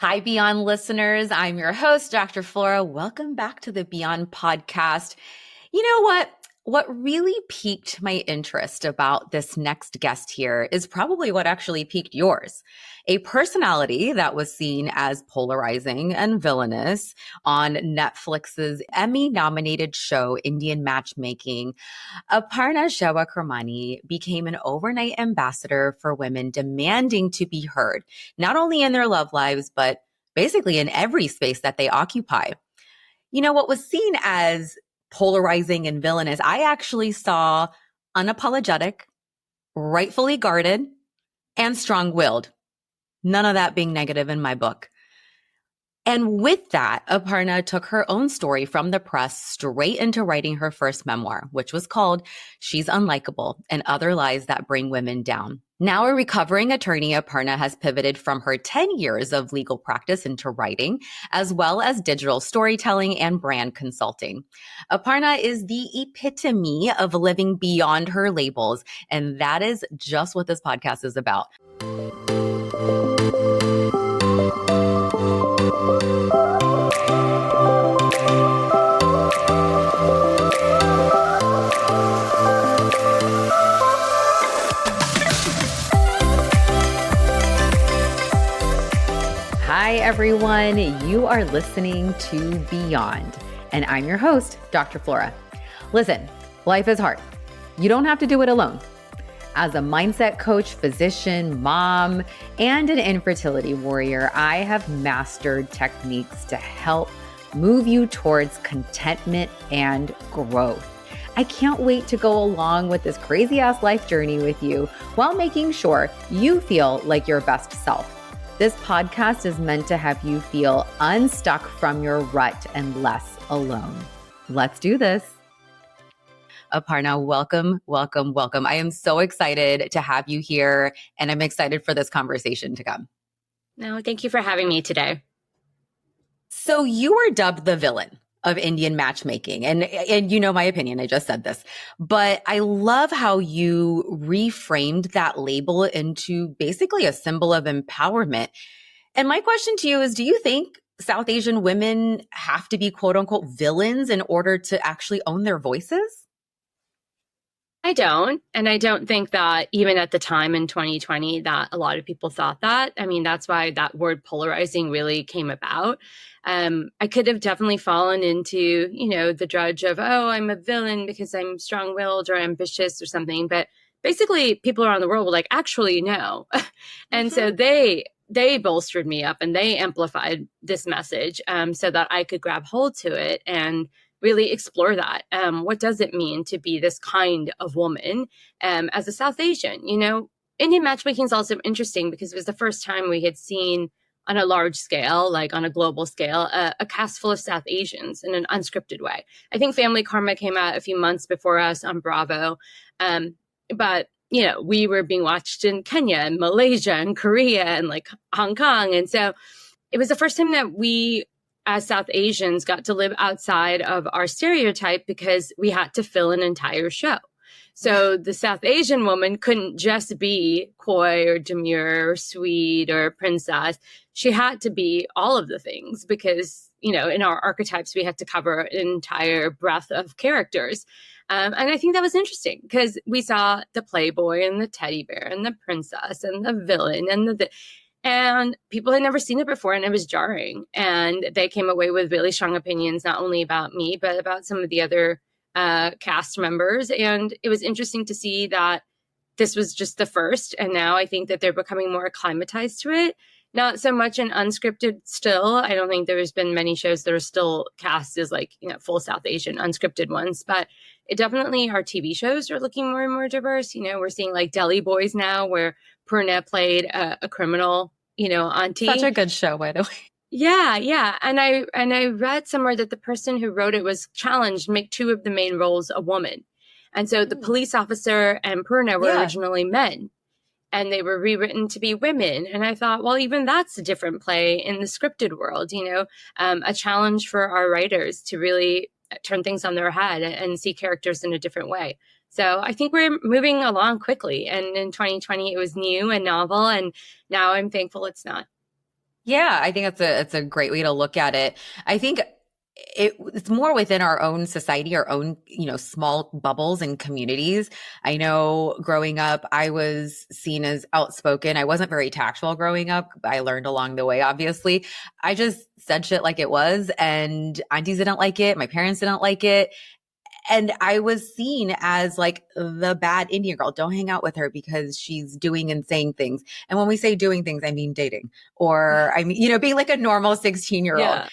Hi, Beyond listeners. I'm your host, Dr. Flora. Welcome back to the Beyond podcast. You know what? What really piqued my interest about this next guest here is probably what actually piqued yours. A personality that was seen as polarizing and villainous on Netflix's Emmy-nominated show, Indian Matchmaking. Aparna Shewakramani became an overnight ambassador for women demanding to be heard, not only in their love lives, but basically in every space that they occupy. You know, what was seen as polarizing and villainous, I actually saw unapologetic, rightfully guarded, and strong-willed. None of that being negative in my book. And with that, Aparna took her own story from the press straight into writing her first memoir, which was called She's Unlikable and Other Lies That Bring Women Down. Now a recovering attorney, Aparna has pivoted from her 10 years of legal practice into writing, as well as digital storytelling and brand consulting. Aparna is the epitome of living beyond her labels, and that is just what this podcast is about. Hi, everyone. You are listening to Beyond, and I'm your host, Dr. Flora. Listen, life is hard. You don't have to do it alone. As a mindset coach, physician, mom, and an infertility warrior, I have mastered techniques to help move you towards contentment and growth. I can't wait to go along with this crazy-ass life journey with you while making sure you feel like your best self. This podcast is meant to have you feel unstuck from your rut and less alone. Let's do this. Aparna, welcome, welcome, welcome. I am so excited to have you here, and I'm excited for this conversation to come. No, thank you for having me today. So you were dubbed the villain of Indian matchmaking. And you know my opinion, I just said this, but I love how you reframed that label into basically a symbol of empowerment. And my question to you is, do you think South Asian women have to be quote unquote villains in order to actually own their voices? I don't. And I don't think that even at the time in 2020 that a lot of people thought that. I mean, that's why that word polarizing really came about. I could have definitely fallen into, the drudge of, oh, I'm a villain because I'm strong-willed or ambitious or something. But basically people around the world were like, actually, no. And so they bolstered me up and they amplified this message so that I could grab hold to it and really explore that. What does it mean to be this kind of woman as a South Asian? Indian matchmaking is also interesting because it was the first time we had seen on a large scale, like on a global scale, a cast full of South Asians in an unscripted way. I think Family Karma came out a few months before us on Bravo. But we were being watched in Kenya and Malaysia and Korea and like Hong Kong. And so it was the first time that we as South Asians got to live outside of our stereotype because we had to fill an entire show. So the South Asian woman couldn't just be coy or demure or sweet or princess. She had to be all of the things because, in our archetypes, we had to cover an entire breadth of characters. And I think that was interesting because we saw the playboy and the teddy bear and the princess and the villain and people had never seen it before, and it was jarring. And they came away with really strong opinions, not only about me, but about some of the other cast members. And it was interesting to see that this was just the first. And now I think that they're becoming more acclimatized to it. Not so much in unscripted still. I don't think there's been many shows that are still cast as like, full South Asian unscripted ones, but it definitely, our TV shows are looking more and more diverse. We're seeing like Delhi Boys now where Purna played a criminal, auntie. Such a good show, by the way. Yeah. And I read somewhere that the person who wrote it was challenged to make two of the main roles a woman. And so the police officer and Purna were originally men. And they were rewritten to be women. And I thought, well, even that's a different play in the scripted world, a challenge for our writers to really turn things on their head and see characters in a different way. So I think we're moving along quickly. And in 2020, it was new and novel. And now I'm thankful it's not. Yeah, I think that's a great way to look at it. I think it's more within our own society, our own, small bubbles and communities. I know growing up, I was seen as outspoken. I wasn't very tactful growing up. I learned along the way, obviously. I just said shit like it was, and aunties didn't like it. My parents didn't like it. And I was seen as like the bad Indian girl. Don't hang out with her because she's doing and saying things. And when we say doing things, I mean dating, or I mean, being like a normal 16-year-old, Yeah.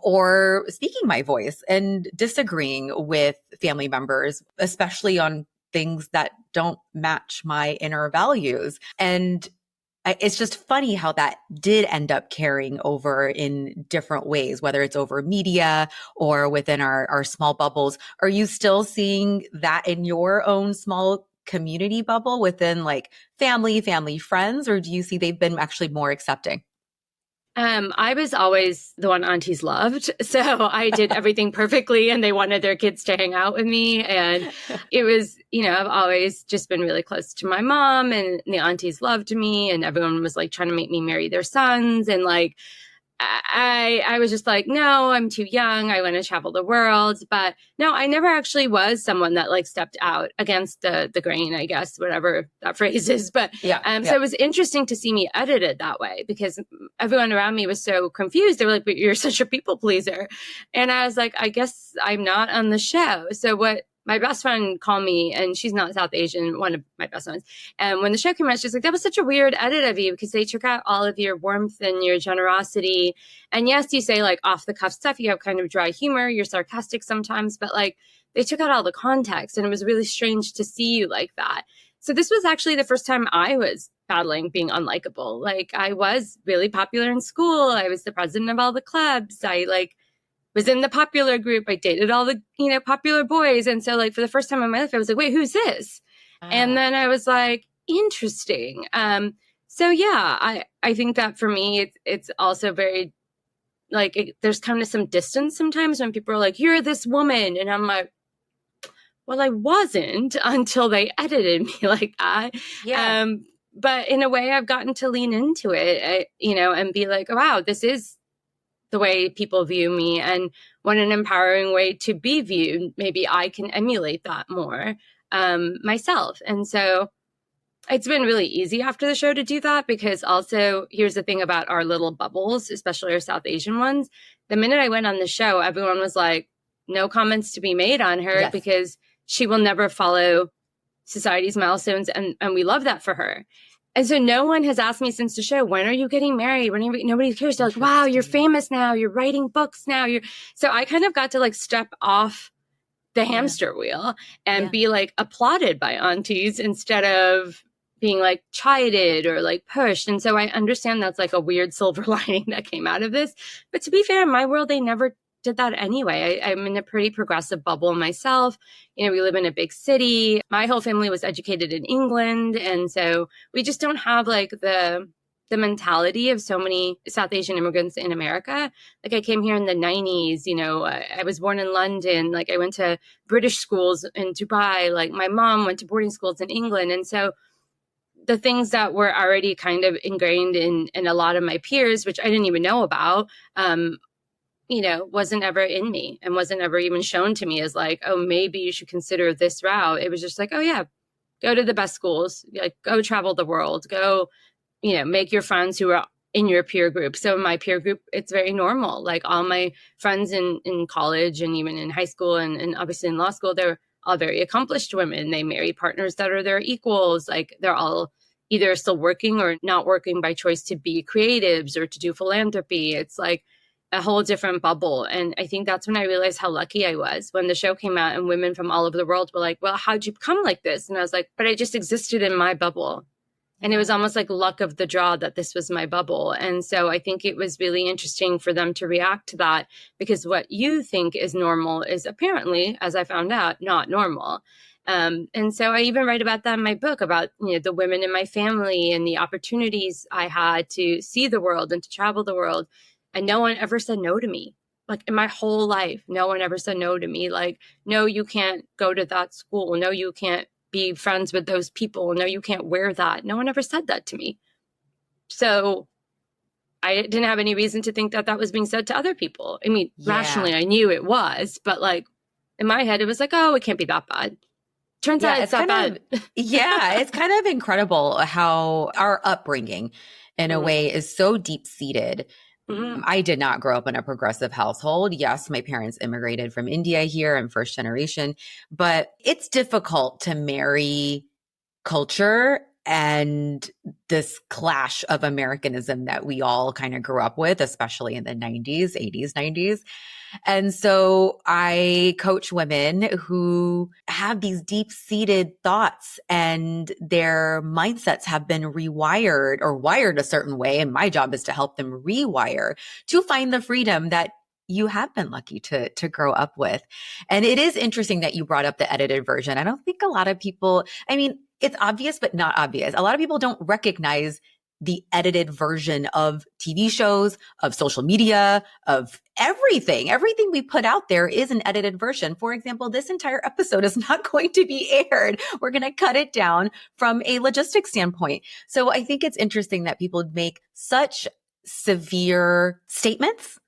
or speaking my voice and disagreeing with family members, especially on things that don't match my inner values. And it's just funny how that did end up carrying over in different ways, whether it's over media or within our small bubbles. Are you still seeing that in your own small community bubble within like family friends, or do you see they've been actually more accepting? I was always the one aunties loved. So I did everything perfectly and they wanted their kids to hang out with me. And it was, I've always just been really close to my mom and the aunties loved me and everyone was like trying to make me marry their sons. And like, I was just like, no, I'm too young. I want to travel the world. But no, I never actually was someone that like stepped out against the grain, I guess, whatever that phrase is. But Yeah. so it was interesting to see me edited that way because everyone around me was so confused. They were like, but you're such a people pleaser. And I was like, I guess I'm not on the show. So what my best friend called me, and she's not South Asian, one of my best friends. And when the show came out, she's like, that was such a weird edit of you because they took out all of your warmth and your generosity. And yes, you say like off the cuff stuff. You have kind of dry humor. You're sarcastic sometimes, but like they took out all the context and it was really strange to see you like that. So this was actually the first time I was battling being unlikable. Like I was really popular in school. I was the president of all the clubs. I like was in the popular group. I dated all the, popular boys. And so like for the first time in my life, I was like, wait, who's this? And then I was like, interesting. So yeah, I think that for me, it's also very like, there's kind of some distance sometimes when people are like, you're this woman. And I'm like, well, I wasn't until they edited me like that. Yeah. But in a way I've gotten to lean into it, and be like, oh, wow, this is the way people view me and what an empowering way to be viewed. Maybe I can emulate that more myself. And so it's been really easy after the show to do that because also here's the thing about our little bubbles, especially our South Asian ones. The minute I went on the show, everyone was like, no comments to be made on her Yes. because she will never follow society's milestones. And we love that for her. And so no one has asked me since the show, when are you getting married? Nobody cares. They're like, wow, you're famous now. You're writing books now. So I kind of got to like step off the hamster wheel and be like applauded by aunties instead of being like chided or like pushed. And so I understand that's like a weird silver lining that came out of this. But to be fair, in my world, they never did that anyway. I'm in a pretty progressive bubble myself. We live in a big city. My whole family was educated in England. And so we just don't have like the mentality of so many South Asian immigrants in America. Like I came here in the 90s, I was born in London. Like I went to British schools in Dubai. Like my mom went to boarding schools in England. And so the things that were already kind of ingrained in a lot of my peers, which I didn't even know about, wasn't ever in me and wasn't ever even shown to me as like, oh, maybe you should consider this route. It was just like, oh yeah, go to the best schools, like go travel the world, go, make your friends who are in your peer group. So in my peer group, it's very normal. Like all my friends in college and even in high school and obviously in law school, they're all very accomplished women. They marry partners that are their equals. Like they're all either still working or not working by choice to be creatives or to do philanthropy. It's like a whole different bubble. And I think that's when I realized how lucky I was when the show came out and women from all over the world were like, well, how'd you become like this? And I was like, but I just existed in my bubble. And it was almost like luck of the draw that this was my bubble. And so I think it was really interesting for them to react to that because what you think is normal is apparently, as I found out, not normal. And so I even write about that in my book about, the women in my family and the opportunities I had to see the world and to travel the world. And no one ever said no to me. Like in my whole life, no one ever said no to me. Like, no, you can't go to that school. No, you can't be friends with those people. No, you can't wear that. No one ever said that to me. So I didn't have any reason to think that that was being said to other people. I mean, rationally, I knew it was, but like in my head, it was like, oh, it can't be that bad. Turns out it's not bad. It's kind of incredible how our upbringing in a way is so deep seated. I did not grow up in a progressive household. Yes, my parents immigrated from India here. I'm first generation, but it's difficult to marry culture and this clash of Americanism that we all kind of grew up with, especially in the 90s, 80s, 90s. And so I coach women who have these deep seated thoughts and their mindsets have been rewired or wired a certain way. And my job is to help them rewire to find the freedom that you have been lucky to grow up with. And it is interesting that you brought up the edited version. I don't think a lot of people, I mean, it's obvious, but not obvious. A lot of people don't recognize the edited version of TV shows, of social media, of everything. Everything we put out there is an edited version. For example, this entire episode is not going to be aired. We're going to cut it down from a logistics standpoint. So I think it's interesting that people make such severe statements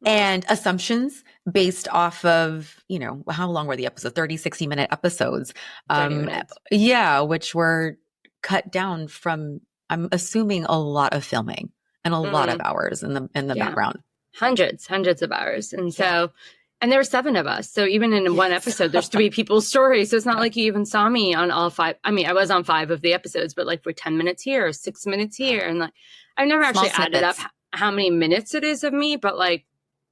and assumptions based off of, you know, how long were the episodes? 30, 60-minute episodes. 30 minutes. Yeah, which were cut down from, I'm assuming, a lot of filming and a lot of hours in the background. Hundreds of hours. And so, and there were 7 of us. So even in one episode, there's 3 people's stories. So it's not like you even saw me on all 5. I mean, I was on 5 of the episodes, but like for 10 minutes here, or 6 minutes here. And like, I've never actually added up how many minutes it is of me, but like,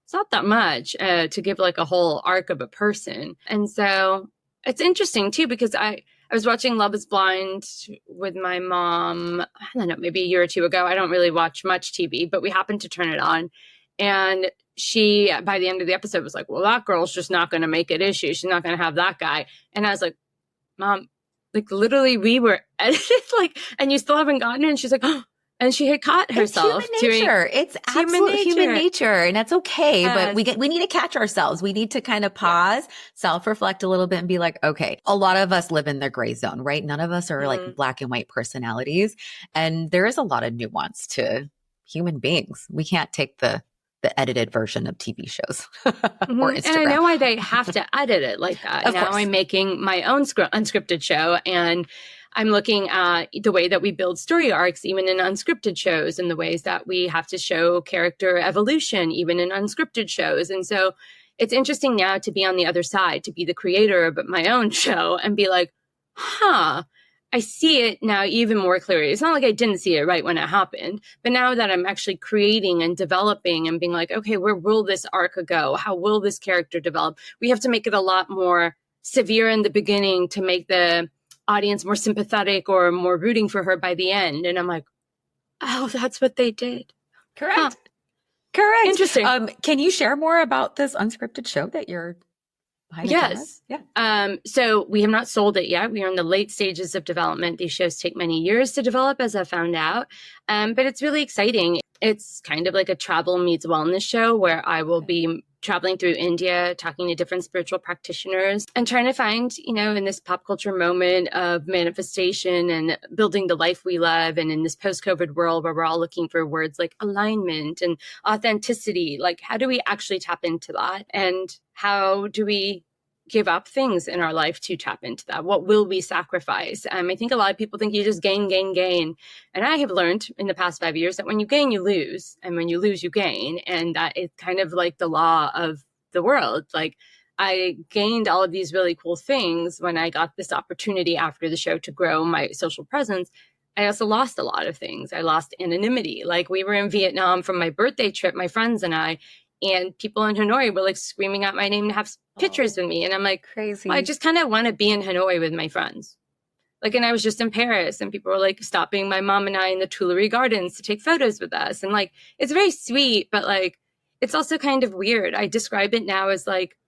it's not that much to give like a whole arc of a person. And so it's interesting too, because I was watching Love is Blind with my mom, I don't know, maybe a year or 2 ago. I don't really watch much TV, but we happened to turn it on. And she, by the end of the episode, was like, well, that girl's just not going to make it, is she? She's not going to have that guy. And I was like, Mom, like literally we were edited, like, and you still haven't gotten it. And she's like, oh. And she had caught herself. It's human nature. It's absolute human nature. And that's okay. But we need to catch ourselves. We need to kind of pause, self-reflect a little bit and be like, okay, a lot of us live in the gray zone, right? None of us are like black and white personalities. And there is a lot of nuance to human beings. We can't take the edited version of TV shows or Instagram. And I know why they have to edit it like that. Of course. I'm making my own unscripted show, and I'm looking at the way that we build story arcs, even in unscripted shows, and the ways that we have to show character evolution, even in unscripted shows. And so it's interesting now to be on the other side, to be the creator of my own show and be like, I see it now even more clearly. It's not like I didn't see it right when it happened, but now that I'm actually creating and developing and being like, okay, where will this arc go? How will this character develop? We have to make it a lot more severe in the beginning to make the audience more sympathetic or more rooting for her by the end. And I'm like, oh, that's what they did. Correct. Correct. Interesting. Can you share more about this unscripted show that you're behind? Yes. Yeah. So we have not sold it yet. We are in the late stages of development. These shows take many years to develop, as I found out. But it's really exciting. It's kind of like a travel meets wellness show where I will be traveling through India, talking to different spiritual practitioners and trying to find, you know, in this pop culture moment of manifestation and building the life we love. And in this post-COVID world where we're all looking for words like alignment and authenticity, like how do we actually tap into that? And how do we give up things in our life to tap into that? What will we sacrifice? I think a lot of people think you just gain. And I have learned in the past 5 years that when you gain, you lose. And when you lose, you gain. And that is kind of like the law of the world. Like I gained all of these really cool things when I got this opportunity after the show to grow my social presence. I also lost a lot of things. I lost anonymity. Like we were in Vietnam for my birthday trip, my friends and I, and people in Hanoi were like screaming out my name to have pictures with me. And I'm like, crazy. Well, I just kind of want to be in Hanoi with my friends. Like, and I was just in Paris and people were like stopping my mom and I in the Tuileries Gardens to take photos with us. And like, it's very sweet, but like, it's also kind of weird. I describe it now as like,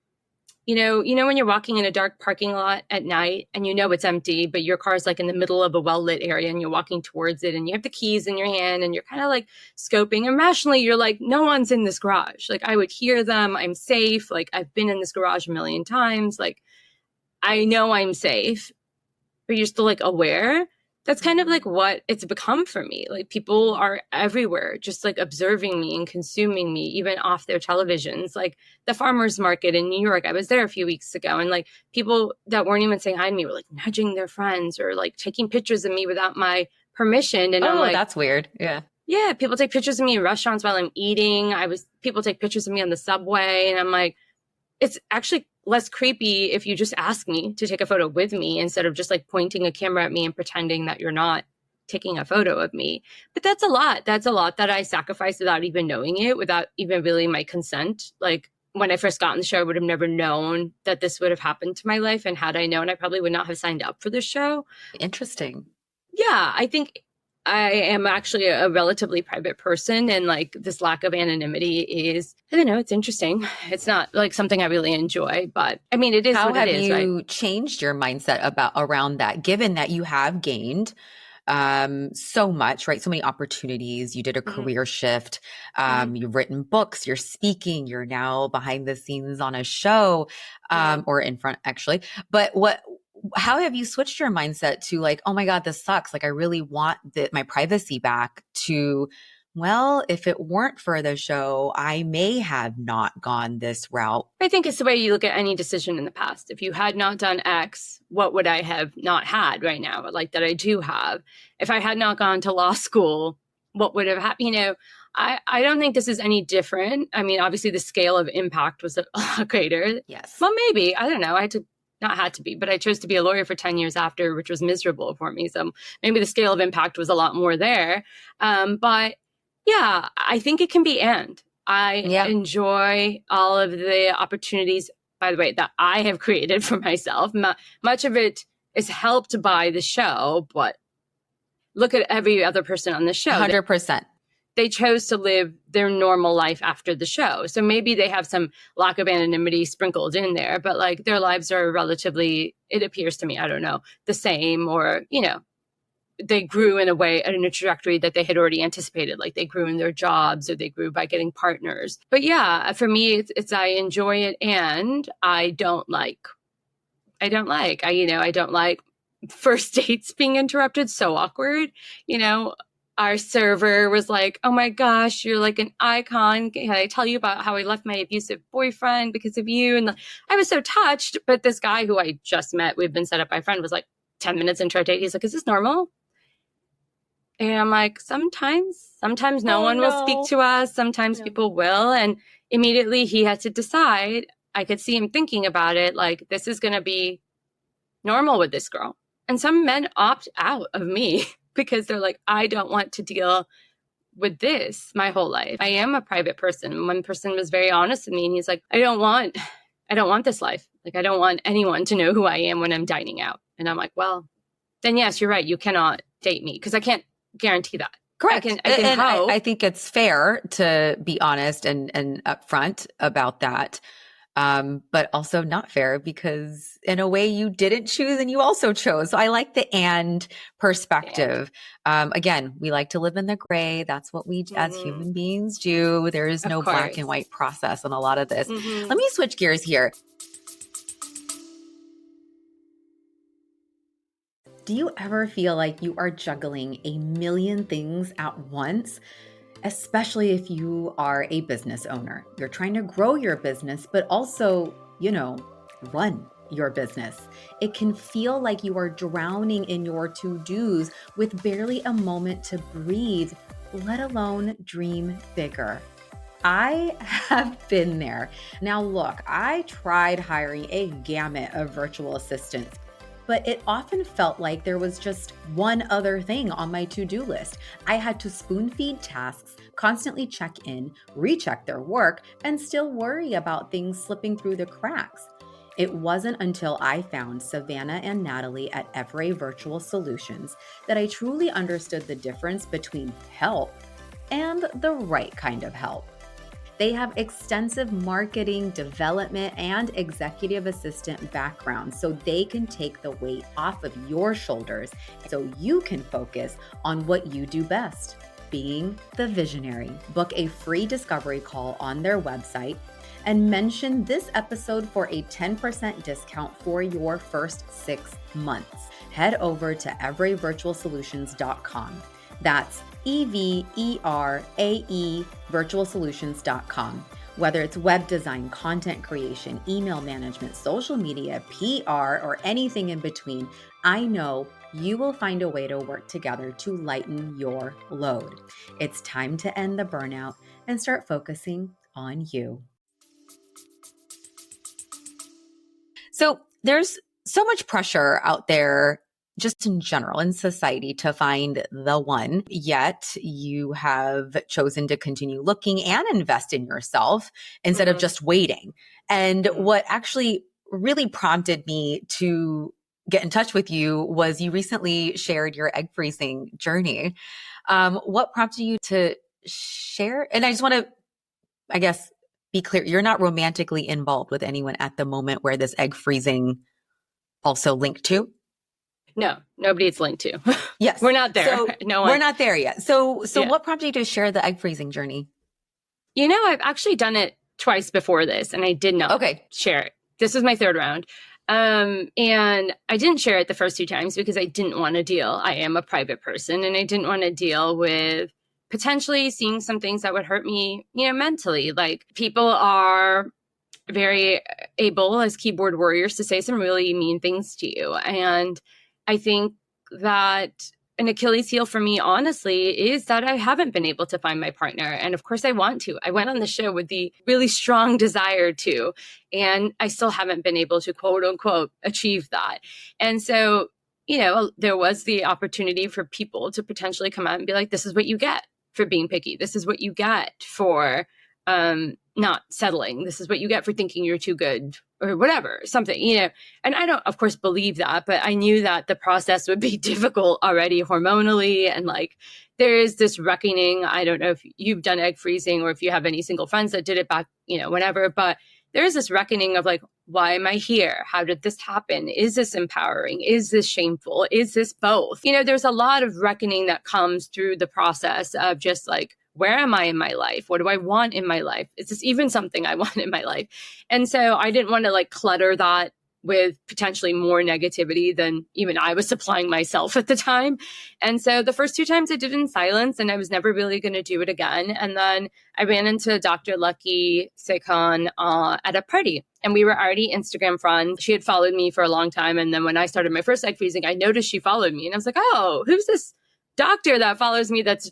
you know, when you're walking in a dark parking lot at night and you know it's empty, but your car's like in the middle of a well-lit area and you're walking towards it and you have the keys in your hand and you're kind of like scoping, and rationally you're like, no one's in this garage. Like I would hear them. I'm safe. Like I've been in this garage a million times. Like I know I'm safe, but you're still like aware. that's kind of like what it's become for me. Like people are everywhere, just like observing me and consuming me, even off their televisions. Like the farmer's market in New York, I was there a few weeks ago, and like people that weren't even saying hi to me were like nudging their friends or like taking pictures of me without my permission. And I'm like, that's weird. Yeah. Yeah, people take pictures of me in restaurants while I'm eating. People take pictures of me on the subway, and I'm like, it's actually less creepy if you just ask me to take a photo with me instead of just like pointing a camera at me and pretending that you're not taking a photo of me. But that's a lot. That's a lot that I sacrificed without even knowing it, without even really my consent. Like when I first got on the show, I would have never known that this would have happened to my life. And had I known, I probably would not have signed up for this show. Interesting. Yeah, I think I am actually a relatively private person, and like this lack of anonymity is, I don't know, it's interesting. It's not like something I really enjoy, but I mean, it is How what it is, have right? you changed your mindset around that, given that you have gained so much, right? So many opportunities. You did a career shift. You've written books, you're speaking, you're now behind the scenes on a show, or in front actually. But how have you switched your mindset to like, oh my God, this sucks. Like I really want my privacy back, to, well, if it weren't for the show, I may have not gone this route. I think it's the way you look at any decision in the past. If you had not done X, what would I have not had right now? Like that I do have. If I had not gone to law school, what would have happened? You know, I don't think this is any different. I mean, obviously the scale of impact was a lot greater. Yes. Well, maybe, I don't know. Not had to be, but I chose to be a lawyer for 10 years after, which was miserable for me. So maybe the scale of impact was a lot more there. But yeah, I think it can be I enjoy all of the opportunities, by the way, that I have created for myself. Much of it is helped by the show, but look at every other person on the show. 100%. They chose to live their normal life after the show. So maybe they have some lack of anonymity sprinkled in there, but like their lives are relatively, it appears to me, I don't know, the same, or, you know, they grew in a trajectory that they had already anticipated. Like they grew in their jobs, or they grew by getting partners. But yeah, for me, it's I enjoy it, and I don't like first dates being interrupted. So awkward, you know. Our server was like, oh my gosh, you're like an icon. Can I tell you about how I left my abusive boyfriend because of you? And I was so touched. But this guy who I just met, we've been set up by a friend, was like 10 minutes into our date. He's like, is this normal? And I'm like, sometimes no one will speak to us. Sometimes people will. And immediately he had to decide. I could see him thinking about it. Like, this is going to be normal with this girl. And some men opt out of me because they're like, I don't want to deal with this my whole life. I am a private person. One person was very honest with me, and he's like, I don't want this life. Like, I don't want anyone to know who I am when I'm dining out. And I'm like, well, then yes, you're right. You cannot date me, because I can't guarantee that. Correct. I think it's fair to be honest and upfront about that. But also not fair, because in a way you didn't choose and you also chose. So I like the and perspective. Again, we like to live in the gray. That's what we as human beings do. There is no black and white process on a lot of this. Let me switch gears here. Do you ever feel like you are juggling a million things at once? Especially if you are a business owner. You're trying to grow your business, but also, run your business. It can feel like you are drowning in your to-dos with barely a moment to breathe, let alone dream bigger. I have been there. Now look, I tried hiring a gamut of virtual assistants, but it often felt like there was just one other thing on my to-do list. I had to spoon feed tasks, constantly check in, recheck their work, and still worry about things slipping through the cracks. It wasn't until I found Savannah and Natalie at Every Virtual Solutions that I truly understood the difference between help and the right kind of help. They have extensive marketing, development, and executive assistant backgrounds, so they can take the weight off of your shoulders so you can focus on what you do best, being the visionary. Book a free discovery call on their website and mention this episode for a 10% discount for your first 6 months. head over to everyvirtualsolutions.com. That's EVERAE virtualsolutions.com. Whether it's web design, content creation, email management, social media, PR, or anything in between, I know you will find a way to work together to lighten your load. It's time to end the burnout and start focusing on you. So there's so much pressure out there just in general in society to find the one, yet you have chosen to continue looking and invest in yourself instead of just waiting. And what actually really prompted me to get in touch with you was you recently shared your egg freezing journey. What prompted you to share? And I just want to, I guess, be clear, you're not romantically involved with anyone at the moment where this egg freezing also linked to? No, nobody it's linked to. Yes. We're not there. So no one. We're not there yet. So what prompted you to share the egg freezing journey? I've actually done it twice before this and I did not share it. This was my third round. And I didn't share it the first two times because I didn't want to deal. I am a private person and I didn't want to deal with potentially seeing some things that would hurt me, mentally. Like, people are very able as keyboard warriors to say some really mean things to you. And I think that an Achilles heel for me, honestly, is that I haven't been able to find my partner. And of course I want to. I went on the show with the really strong desire to, and I still haven't been able to, quote unquote, achieve that. And so, there was the opportunity for people to potentially come out and be like, this is what you get for being picky. This is what you get for not settling. This is what you get for thinking you're too good or whatever, something, and I don't, of course, believe that, but I knew that the process would be difficult already hormonally. And like, there is this reckoning. I don't know if you've done egg freezing or if you have any single friends that did it back, whenever, but there is this reckoning of like, why am I here? How did this happen? Is this empowering? Is this shameful? Is this both? There's a lot of reckoning that comes through the process of just like, where am I in my life? What do I want in my life? Is this even something I want in my life? And so I didn't want to like clutter that with potentially more negativity than even I was supplying myself at the time. And so the first two times I did it in silence and I was never really going to do it again. And then I ran into Dr. Lucky Sekhan at a party and we were already Instagram friends. She had followed me for a long time. And then when I started my first egg freezing, I noticed she followed me and I was like, oh, who's this doctor that follows me that's,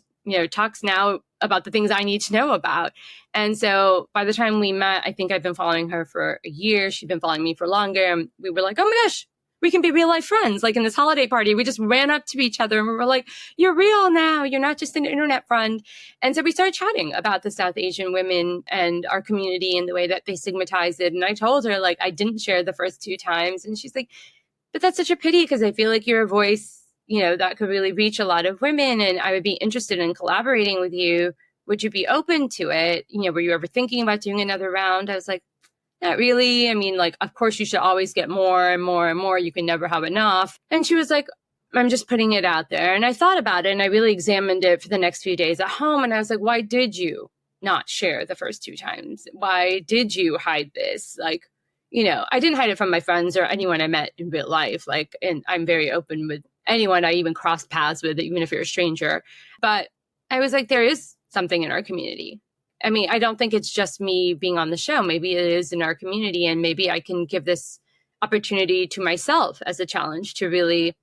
talks now about the things I need to know about. And so by the time we met, I think I've been following her for a year. She'd been following me for longer. And we were like, oh my gosh, we can be real life friends. Like in this holiday party, we just ran up to each other and we were like, you're real now. You're not just an internet friend. And so we started chatting about the South Asian women and our community and the way that they stigmatize it. And I told her, like, I didn't share the first two times. And she's like, but that's such a pity because I feel like you're a voice that could really reach a lot of women and I would be interested in collaborating with you. Would you be open to it? Were you ever thinking about doing another round? I was like, not really. I mean, like, of course you should always get more and more and more. You can never have enough. And she was like, I'm just putting it out there. And I thought about it and I really examined it for the next few days at home. And I was like, why did you not share the first two times? Why did you hide this? Like, I didn't hide it from my friends or anyone I met in real life. Like, and I'm very open with anyone I even cross paths with, even if you're a stranger. But I was like, there is something in our community. I mean, I don't think it's just me being on the show. Maybe it is in our community. And maybe I can give this opportunity to myself as a challenge to really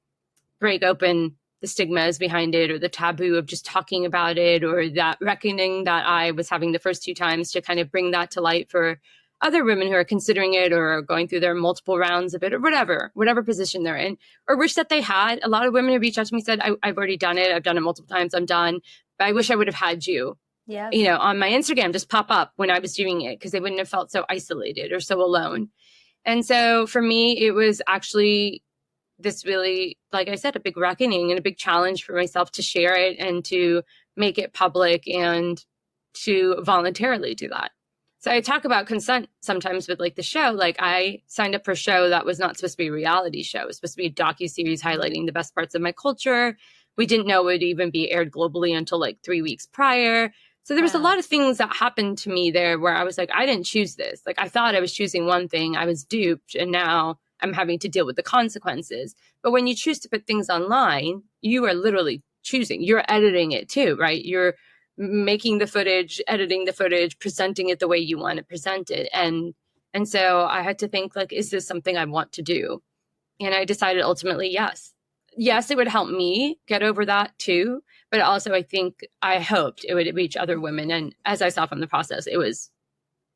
break open the stigmas behind it or the taboo of just talking about it or that reckoning that I was having the first two times to kind of bring that to light for other women who are considering it or are going through their multiple rounds of it or whatever position they're in, or wish that they had. A lot of women who reached out to me said, I've already done it. I've done it multiple times. I'm done. But I wish I would have had you, on my Instagram just pop up when I was doing it because they wouldn't have felt so isolated or so alone. And so for me, it was actually this really, like I said, a big reckoning and a big challenge for myself to share it and to make it public and to voluntarily do that. So I talk about consent sometimes with like the show. Like I signed up for a show that was not supposed to be a reality show. It was supposed to be a docuseries highlighting the best parts of my culture. We didn't know it would even be aired globally until like 3 weeks prior. So there was a lot of things that happened to me there where I was like, I didn't choose this. Like I thought I was choosing one thing. I was duped. And now I'm having to deal with the consequences. But when you choose to put things online, you are literally choosing. You're editing it too, right? You're making the footage, editing the footage, presenting it the way you want to present it. And so I had to think, like, is this something I want to do? And I decided ultimately, yes. Yes, it would help me get over that too. But also I hoped it would reach other women. And as I saw from the process, it was,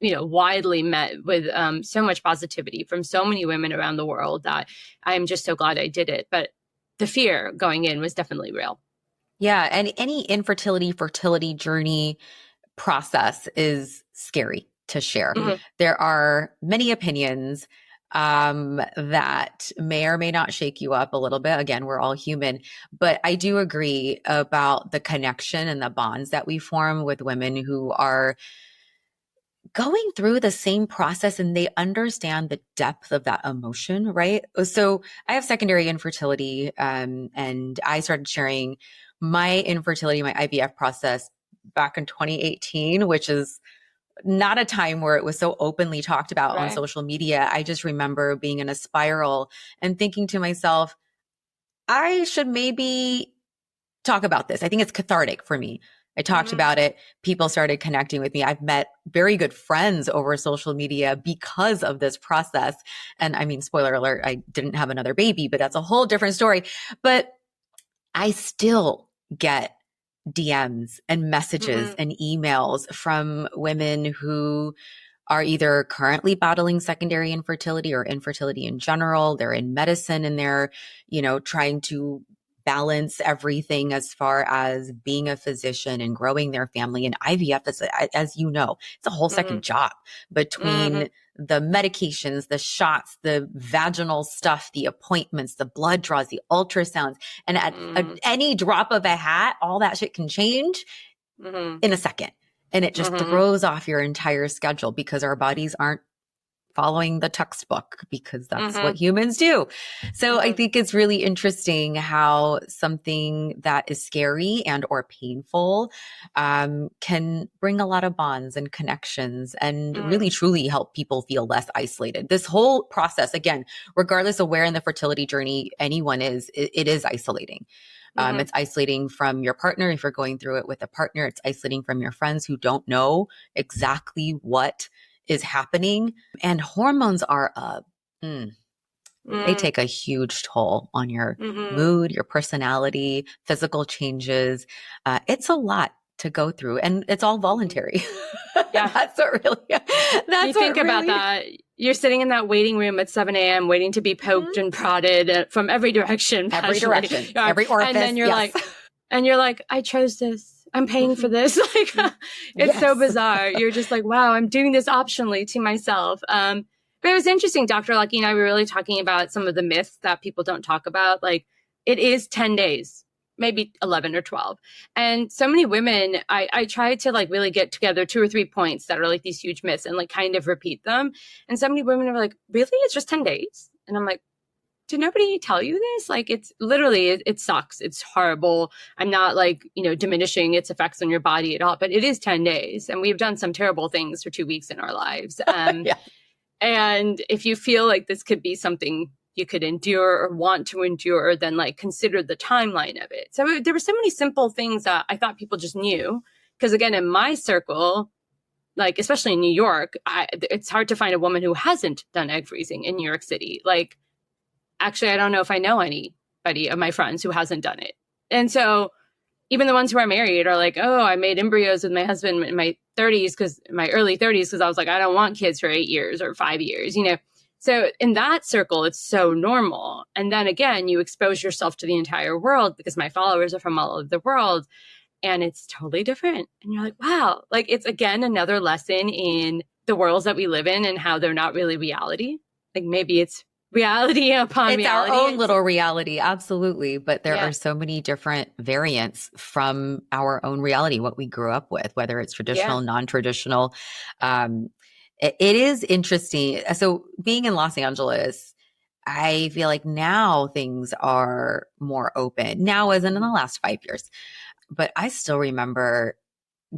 widely met with so much positivity from so many women around the world that I'm just so glad I did it. But the fear going in was definitely real. Yeah. And any fertility journey process is scary to share. Mm-hmm. There are many opinions that may or may not shake you up a little bit. Again, we're all human, but I do agree about the connection and the bonds that we form with women who are going through the same process and they understand the depth of that emotion, right? So I have secondary infertility, and I started sharing my infertility, my IVF process back in 2018, which is not a time where it was so openly talked about on social media. I just remember being in a spiral and thinking to myself, I should maybe talk about this. I think it's cathartic for me. I talked about it. People started connecting with me. I've met very good friends over social media because of this process. And I mean, spoiler alert, I didn't have another baby, but that's a whole different story. But I still get DMs and messages and emails from women who are either currently battling secondary infertility or infertility in general. They're in medicine and they're, trying to balance everything as far as being a physician and growing their family. And IVF is, as you know, it's a whole second job between the medications, the shots, the vaginal stuff, the appointments, the blood draws, the ultrasounds. And at any drop of a hat, all that shit can change in a second. And it just throws off your entire schedule because our bodies aren't following the textbook because that's what humans do. So I think it's really interesting how something that is scary and or painful can bring a lot of bonds and connections and really truly help people feel less isolated. This whole process, again, regardless of where in the fertility journey anyone is, it is isolating. It's isolating from your partner. If you're going through it with a partner, it's isolating from your friends who don't know exactly what is happening. And hormones are up. They take a huge toll on your mood, your personality, physical changes. It's a lot to go through and it's all voluntary. Yeah. That's what really, you think about that. You're sitting in that waiting room at 7 a.m. waiting to be poked and prodded from every direction. Every direction, every orifice. And then you're like, I chose this. I'm paying for this. It's so bizarre. You're just like, wow, I'm doing this optionally to myself. But it was interesting. Dr. Lucky and I were really talking about some of the myths that people don't talk about. Like, it is 10 days, maybe 11 or 12. And so many women, I tried to really get together 2 or 3 points that are like these huge myths and kind of repeat them. And so many women are like, really? It's just 10 days? And I'm like, did nobody tell you this? It's literally, it sucks. It's horrible. I'm not diminishing its effects on your body at all, but it is 10 days. And we've done some terrible things for 2 weeks in our lives. And if you feel like this could be something you could endure or want to endure, then consider the timeline of it. So there were so many simple things that I thought people just knew. Because again, in my circle, especially in New York, it's hard to find a woman who hasn't done egg freezing in New York City. Actually, I don't know if I know anybody of my friends who hasn't done it. And so even the ones who are married are like, oh, I made embryos with my husband in my early 30s, because I was like, I don't want kids for 8 years or 5 years, So in that circle, it's so normal. And then again, you expose yourself to the entire world because my followers are from all over the world and it's totally different. And you're like, wow, it's again, another lesson in the worlds that we live in and how they're not really reality. Maybe it's reality upon reality. It's our own little reality. Absolutely. But there are so many different variants from our own reality, what we grew up with, whether it's traditional, non-traditional. It is interesting. So being in Los Angeles, I feel like now things are more open now as in the last 5 years. But I still remember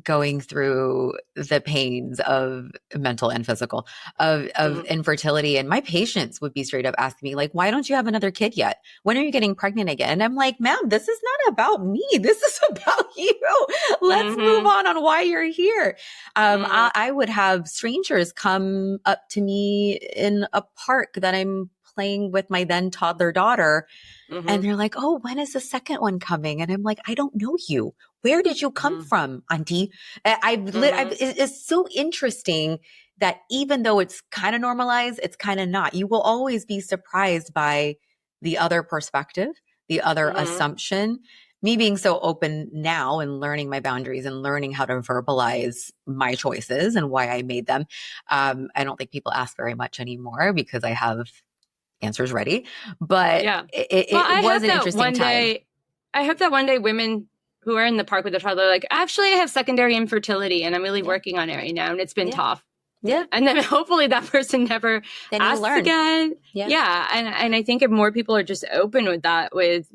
going through the pains of mental and physical of infertility. And my patients would be straight up asking me, like, why don't you have another kid yet? When are you getting pregnant again? And I'm like, ma'am, this is not about me. This is about you. Let's move on why you're here. I would have strangers come up to me in a park that I'm playing with my then toddler daughter. And they're like, oh, when is the second one coming? And I'm like, I don't know you. Where did you come from, auntie? It's so interesting that even though it's kind of normalized, it's kind of not. You will always be surprised by the other perspective, the other assumption. Me being so open now and learning my boundaries and learning how to verbalize my choices and why I made them. I don't think people ask very much anymore because I have answers ready, but it was an interesting time. I hope that one day women who are in the park with their toddler are like, actually, I have secondary infertility and I'm really working on it right now. And it's been tough. Yeah. And then hopefully that person never asks again. Yeah. And I think if more people are just open with that with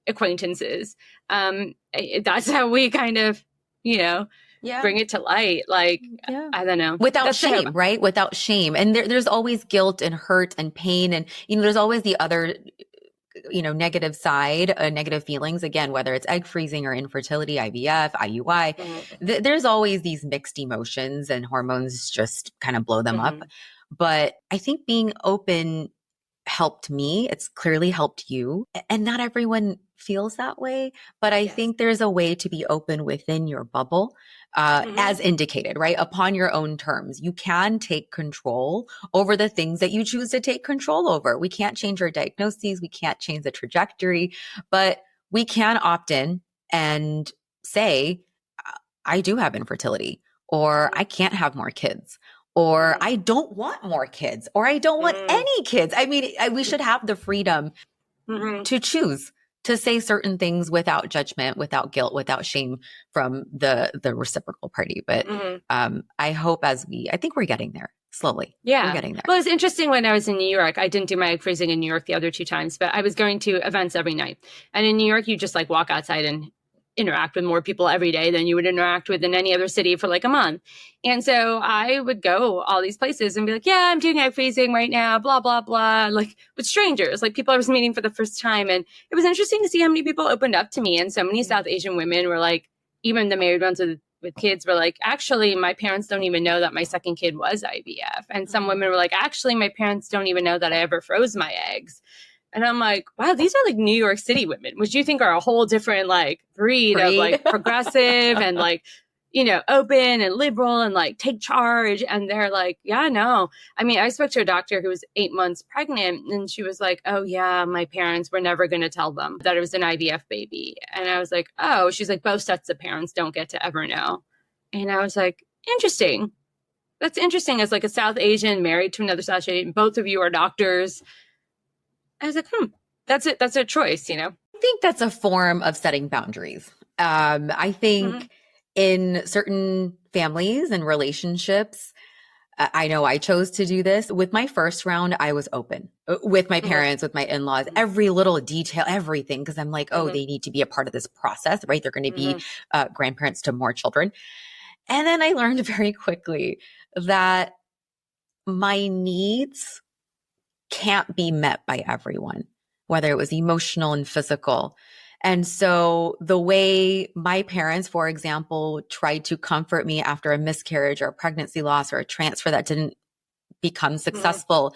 acquaintances, that's how we kind of, bring it to light. Like, I don't know. Without shame, right? Without shame. And there's always guilt and hurt and pain. And, there's always the other, negative side, negative feelings. Again, whether it's egg freezing or infertility, IVF, IUI, there's always these mixed emotions and hormones just kind of blow them up. But I think being open helped me. It's clearly helped you. And not everyone feels that way, but I think there's a way to be open within your bubble, as indicated, right? Upon your own terms. You can take control over the things that you choose to take control over. We can't change our diagnoses. We can't change the trajectory, but we can opt in and say, I do have infertility, or I can't have more kids, or I don't want more kids, or I don't want any kids. I mean, we should have the freedom to choose to say certain things without judgment, without guilt, without shame from the reciprocal party. But I hope I think we're getting there slowly. Yeah. We're getting there. Well, it's interesting when I was in New York, I didn't do my egg freezing in New York the other 2 times, but I was going to events every night. And in New York, you just like walk outside and interact with more people every day than you would interact with in any other city for like a month. And so I would go all these places and be like, yeah, I'm doing egg freezing right now, blah, blah, blah, like with strangers, like people I was meeting for the first time. And it was interesting to see how many people opened up to me. And so many South Asian women were like, even the married ones with kids were like, actually, my parents don't even know that my second kid was IVF. And some women were like, actually, my parents don't even know that I ever froze my eggs. And I'm like, wow, these are like New York City women, which you think are a whole different like breed of like progressive and like, open and liberal and like take charge. And they're like, yeah, no. I mean, I spoke to a doctor who was 8 months pregnant and she was like, oh yeah, my parents were never going to tell them that it was an IVF baby. And I was like, oh, she's like, both sets of parents don't get to ever know. And I was like, interesting. That's interesting as like a South Asian married to another South Asian. Both of you are doctors. I was like, that's it. That's a choice, I think that's a form of setting boundaries. I think in certain families and relationships, I know I chose to do this. With my first round, I was open with my parents, with my in-laws, every little detail, everything. Because I'm like, oh, they need to be a part of this process, right? They're going to be grandparents to more children. And then I learned very quickly that my needs can't be met by everyone, whether it was emotional and physical. And so the way my parents, for example, tried to comfort me after a miscarriage or a pregnancy loss or a transfer that didn't become successful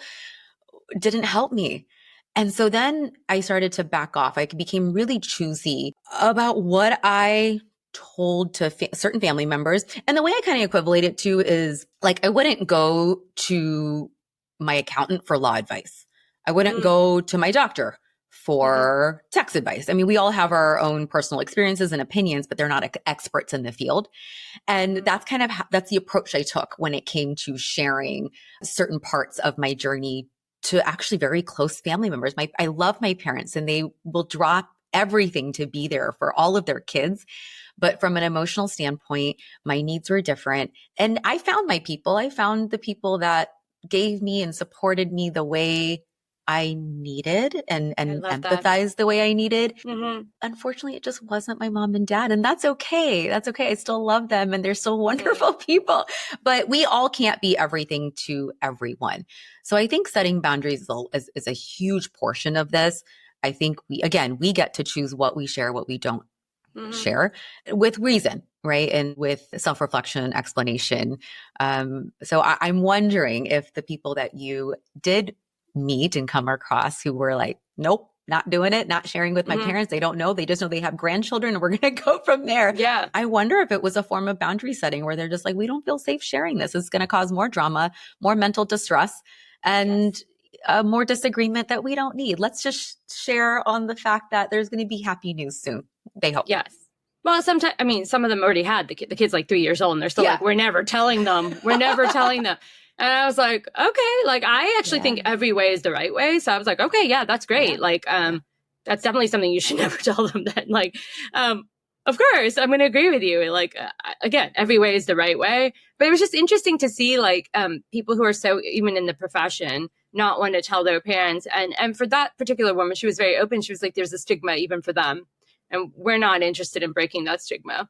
didn't help me. And so then I started to back off. I became really choosy about what I told to certain family members. And the way I kind of equivalent it to is like, I wouldn't go to my accountant for law advice. I wouldn't go to my doctor for tax advice. I mean, we all have our own personal experiences and opinions, but they're not experts in the field. And that's kind of that's the approach I took when it came to sharing certain parts of my journey to actually very close family members. I love my parents and they will drop everything to be there for all of their kids. But from an emotional standpoint, my needs were different. And I found my people. I found the people that gave me and supported me the way I needed and I love that. empathize the way I needed. Mm-hmm. Unfortunately, it just wasn't my mom and dad. And that's okay. That's okay. I still love them and they're still wonderful people, but we all can't be everything to everyone. So I think setting boundaries is a huge portion of this. I think we get to choose what we share, what we don't share with reason, right? And with self-reflection and explanation. So I'm wondering if the people that you did meet and come across who were like, nope, not doing it, not sharing with my parents. They don't know. They just know they have grandchildren and we're going to go from there. Yeah. I wonder if it was a form of boundary setting where they're just like, we don't feel safe sharing this. It's going to cause more drama, more mental distress, and more disagreement that we don't need. Let's just share on the fact that there's going to be happy news soon. They hope. Yes. Well, sometimes, I mean, some of them already had the kid's like 3 years old and they're still like, we're never telling them. We're never telling them. And I was like, okay, like I actually think every way is the right way. So I was like, okay, yeah, that's great. Yeah. Like, that's definitely something you should never tell them that. Like, of course, I'm going to agree with you. Like, again, every way is the right way. But it was just interesting to see like people who are so, even in the profession, not want to tell their parents. And for that particular woman, she was very open. She was like, there's a stigma even for them. And we're not interested in breaking that stigma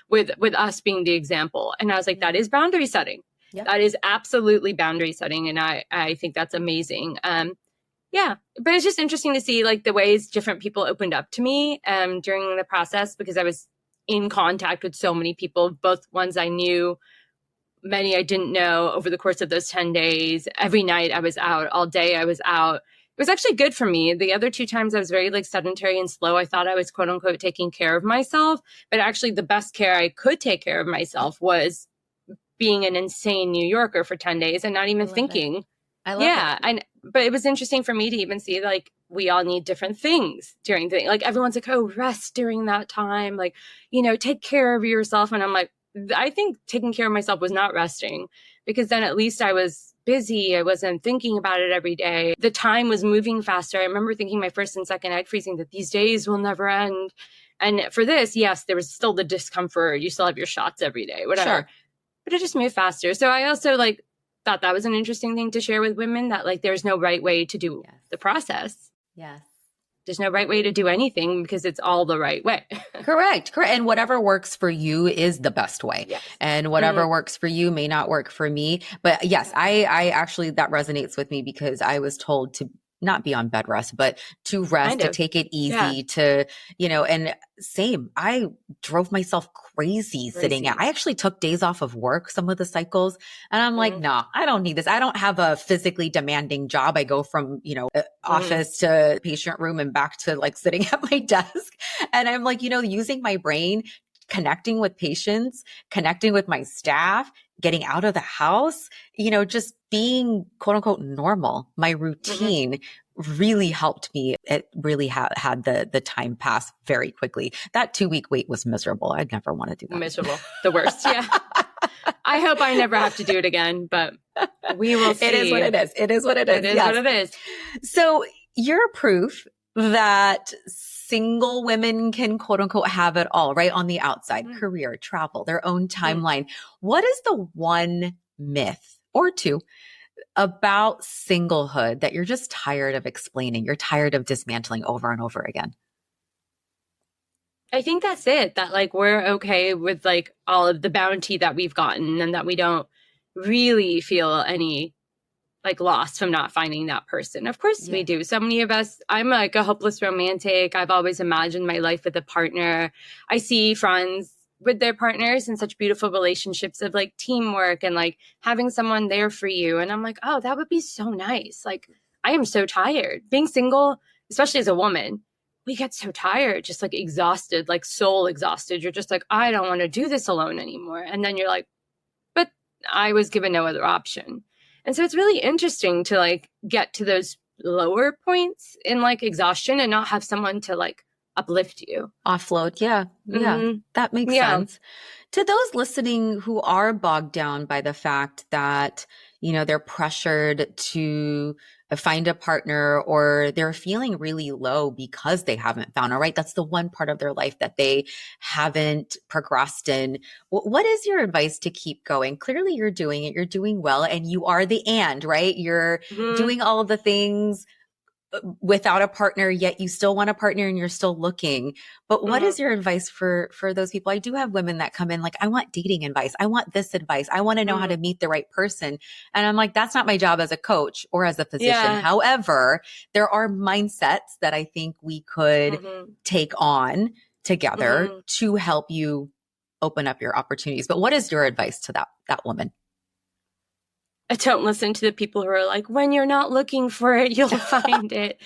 with us being the example. And I was like, that is boundary setting. Yep. That is absolutely boundary setting. And I think that's amazing. Yeah, but it's just interesting to see like the ways different people opened up to me during the process, because I was in contact with so many people, both ones I knew, many I didn't know over the course of those 10 days. Every night I was out, all day I was out. It was actually good for me. The other 2 times I was very like sedentary and slow. I thought I was quote unquote taking care of myself, but actually the best care I could take care of myself was being an insane New Yorker for 10 days and not even thinking. I love it. But it was interesting for me to even see like we all need different things during the, like everyone's like, oh, rest during that time. Like, you know, take care of yourself. And I'm like, I think taking care of myself was not resting, because then at least I was busy. I wasn't thinking about it every day. The time was moving faster. I remember thinking my first and second egg freezing that these days will never end. And for this, yes, there was still the discomfort. You still have your shots every day, whatever. Sure. But it just moved faster. So I also like thought that was an interesting thing to share with women, that like there's no right way to do the process. Yes. There's no right way to do anything because it's all the right way. Correct. And whatever works for you is the best way. Yes. And whatever works for you may not work for me. But yes, I actually, that resonates with me, because I was told to not be on bed rest, but to rest, to take it easy, to, you know, and same, I drove myself crazy sitting out. I actually took days off of work, some of the cycles. And I'm like, nah, I don't need this. I don't have a physically demanding job. I go from, you know, office to patient room and back to like sitting at my desk. And I'm like, you know, using my brain, connecting with patients, connecting with my staff, getting out of the house, you know, just being quote unquote normal. My routine really helped me. It really had the time pass very quickly. That 2-week wait was miserable. I'd never want to do that. Miserable. The worst. Yeah. I hope I never have to do it again, but we will see. It is what it is. It is what it is. It is what it is. So you're proof that single women can quote unquote have it all, right? On the outside, career, travel, their own timeline. What is the one myth or two about singlehood that you're just tired of explaining? You're tired of dismantling over and over again? I think that's it. That like, we're okay with like all of the bounty that we've gotten, and that we don't really feel any like lost from not finding that person. Of course we do. So many of us, I'm like a hopeless romantic. I've always imagined my life with a partner. I see friends with their partners in such beautiful relationships of like teamwork and like having someone there for you. And I'm like, oh, that would be so nice. Like, I am so tired. Being single, especially as a woman, we get so tired, just like exhausted, like soul exhausted. You're just like, I don't want to do this alone anymore. And then you're like, but I was given no other option. And so it's really interesting to like get to those lower points in like exhaustion and not have someone to like uplift you. Offload. Yeah. Yeah. That makes sense. To those listening who are bogged down by the fact that, you know, they're pressured to find a partner, or they're feeling really low because they haven't found a right. That's the one part of their life that they haven't progressed in. What is your advice to keep going? Clearly you're doing it. You're doing well, and you are the right? You're doing all of the things. without a partner, yet you still want a partner and you're still looking. But what is your advice for those people? I do have women that come in like, I want dating advice. I want this advice. I want to know how to meet the right person. And I'm like, that's not my job as a coach or as a physician. Yeah. However, there are mindsets that I think we could take on together to help you open up your opportunities. But what is your advice to that woman? I don't listen to the people who are like, when you're not looking for it, you'll find it.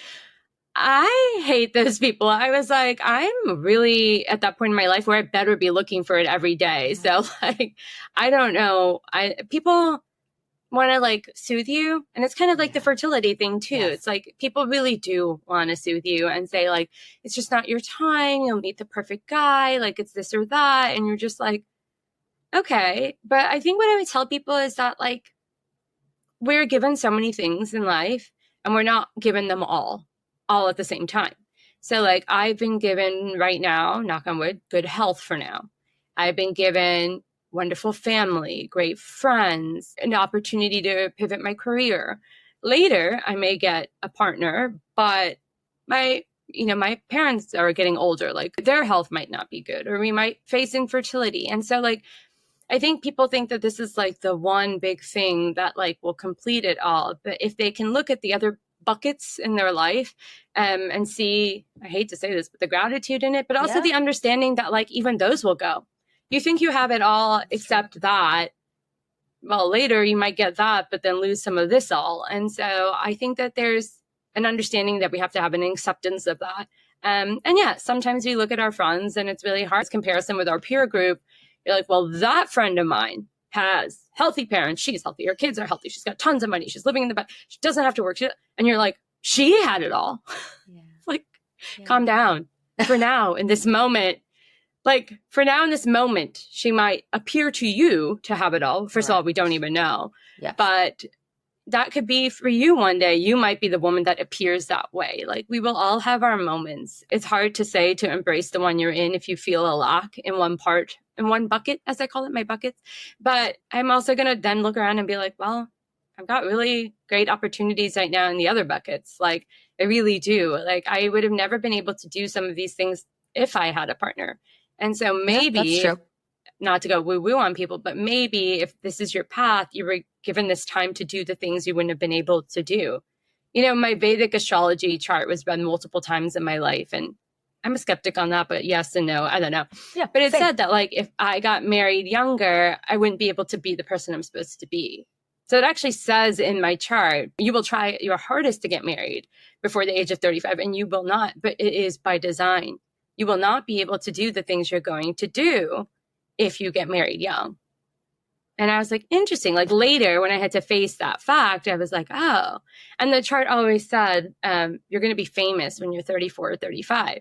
I hate those people. I was like, I'm really at that point in my life where I better be looking for it every day. So like, I don't know. People want to like soothe you. And it's kind of like the fertility thing too. It's like people really do want to soothe you and say like, it's just not your time. You'll meet the perfect guy. Like it's this or that. And you're just like, okay. But I think what I would tell people is that like, we're given so many things in life and we're not given them all at the same time. So like I've been given right now, knock on wood, good health for now. I've been given wonderful family, great friends, an opportunity to pivot my career. Later, I may get a partner, but my parents are getting older, like their health might not be good, or we might face infertility. And so like, I think people think that this is like the one big thing that like will complete it all. But if they can look at the other buckets in their life and see, I hate to say this, but the gratitude in it, but also the understanding that like even those will go. You think you have it all except that. Well, later you might get that, but then lose some of this all. And so I think that there's an understanding that we have to have an acceptance of that. And yeah, sometimes we look at our friends and it's really hard to comparison with our peer group. You're like, well, that friend of mine has healthy parents. She's healthy. Her kids are healthy. She's got tons of money. She's living in the back. She doesn't have to work. And you're like, she had it all. Like, calm down. For now, in this moment, she might appear to you to have it all. First of all, we don't even know. But that could be for you one day. You might be the woman that appears that way. Like we will all have our moments. It's hard to say to embrace the one you're in if you feel a lack in one part, in one bucket, as I call it, my buckets. But I'm also going to then look around and be like, well, I've got really great opportunities right now in the other buckets. Like I really do. Like I would have never been able to do some of these things if I had a partner. And so maybe, not to go woo-woo on people, but maybe if this is your path, you were given this time to do the things you wouldn't have been able to do. You know, my Vedic astrology chart was read multiple times in my life. And I'm a skeptic on that, but yes and no, I don't know. But it said that like, if I got married younger, I wouldn't be able to be the person I'm supposed to be. So it actually says in my chart, you will try your hardest to get married before the age of 35 and you will not, but it is by design. You will not be able to do the things you're going to do if you get married young. And I was like, interesting. Like later when I had to face that fact, I was like, oh, and the chart always said, you're going to be famous when you're 34 or 35.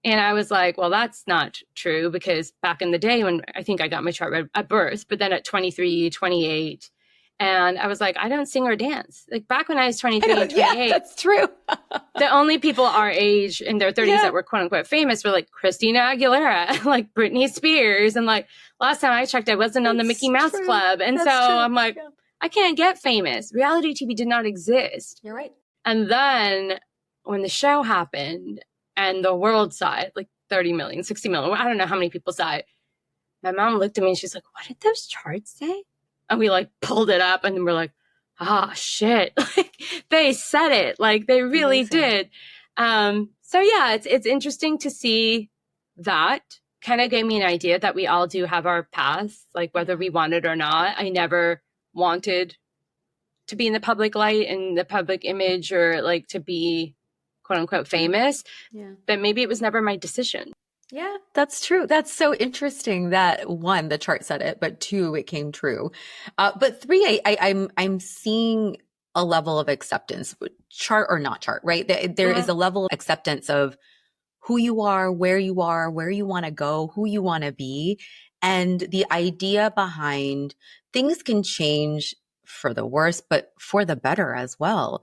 And I was like, well, that's not true because back in the day when I think I got my chart read at birth, but then at 23, 28, and I was like, I don't sing or dance. Like back when I was 23 and 28. Yeah, that's true. The only people our age in their 30s that were quote unquote famous were like Christina Aguilera, like Britney Spears. And like last time I checked, I wasn't on the Mickey Mouse Club. And so I'm like, I can't get famous. Reality TV did not exist. You're right. And then when the show happened and the world saw it, like 30 million, 60 million, I don't know how many people saw it. My mom looked at me and she's like, what did those charts say? And we like pulled it up and then we're like, oh shit. Like they said it, like they really did. So yeah, it's interesting to see that. Kind of gave me an idea that we all do have our paths, like whether we want it or not. I never wanted to be in the public light and the public image or like to be quote unquote famous, but maybe it was never my decision. Yeah, that's true. That's so interesting that one, the chart said it, but two, it came true. But three, I'm seeing a level of acceptance, chart or not chart, right? There is a level of acceptance of who you are, where you want to go, who you want to be. And the idea behind things can change for the worse, but for the better as well.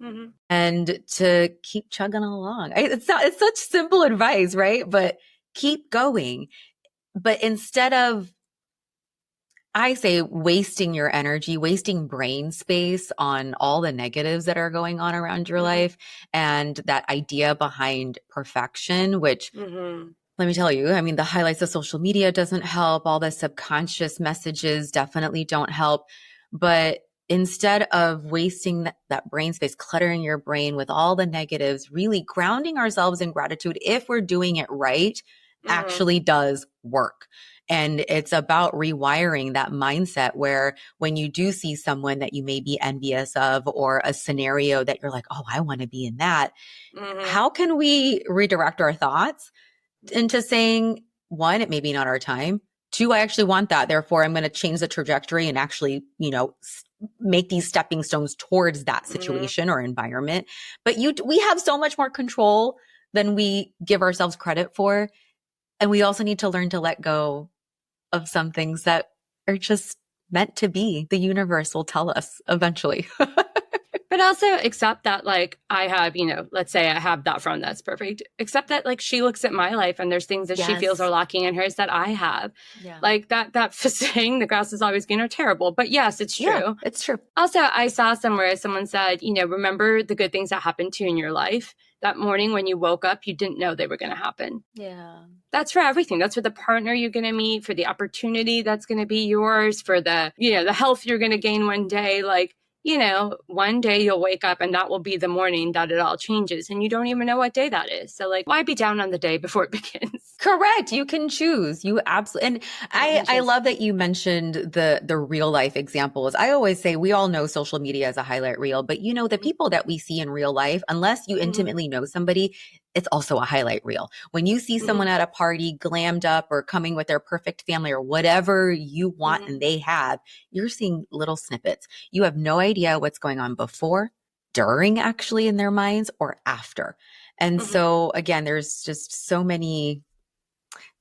And to keep chugging along. It's such simple advice, right? But keep going. But instead of I say wasting your energy, wasting brain space on all the negatives that are going on around your life, and that idea behind perfection, which let me tell you, I mean, the highlights of social media doesn't help. All the subconscious messages definitely don't help. But instead of wasting that brain space, cluttering your brain with all the negatives, really grounding ourselves in gratitude, if we're doing it right, actually does work. And it's about rewiring that mindset where when you do see someone that you may be envious of or a scenario that you're like, oh, I want to be in that. How can we redirect our thoughts into saying, one, it may be not our time. Two, I actually want that. Therefore, I'm going to change the trajectory and actually, make these stepping stones towards that situation or environment. But we have so much more control than we give ourselves credit for. And we also need to learn to let go of some things that are just meant to be. The universe will tell us eventually. But also accept that, like, I have, let's say I have that friend that's perfect. Accept that, like, she looks at my life and there's things that she feels are lacking in hers that I have. Yeah. Like that saying, the grass is always greener, terrible. But yes, it's true. Yeah, it's true. Also, I saw somewhere someone said, remember the good things that happened to you in your life. That morning when you woke up, you didn't know they were going to happen. Yeah. That's for everything. That's for the partner you're going to meet, for the opportunity that's going to be yours, for the health you're going to gain one day. Like, one day you'll wake up and that will be the morning that it all changes. And you don't even know what day that is. So, like, why be down on the day before it begins? Correct. You can choose. You absolutely. And I love that you mentioned the real life examples. I always say we all know social media is a highlight reel, but the people that we see in real life, unless you intimately know somebody, it's also a highlight reel. When you see someone at a party glammed up or coming with their perfect family or whatever you want and they have, you're seeing little snippets. You have no idea what's going on before, during actually in their minds, or after. And so again, there's just so many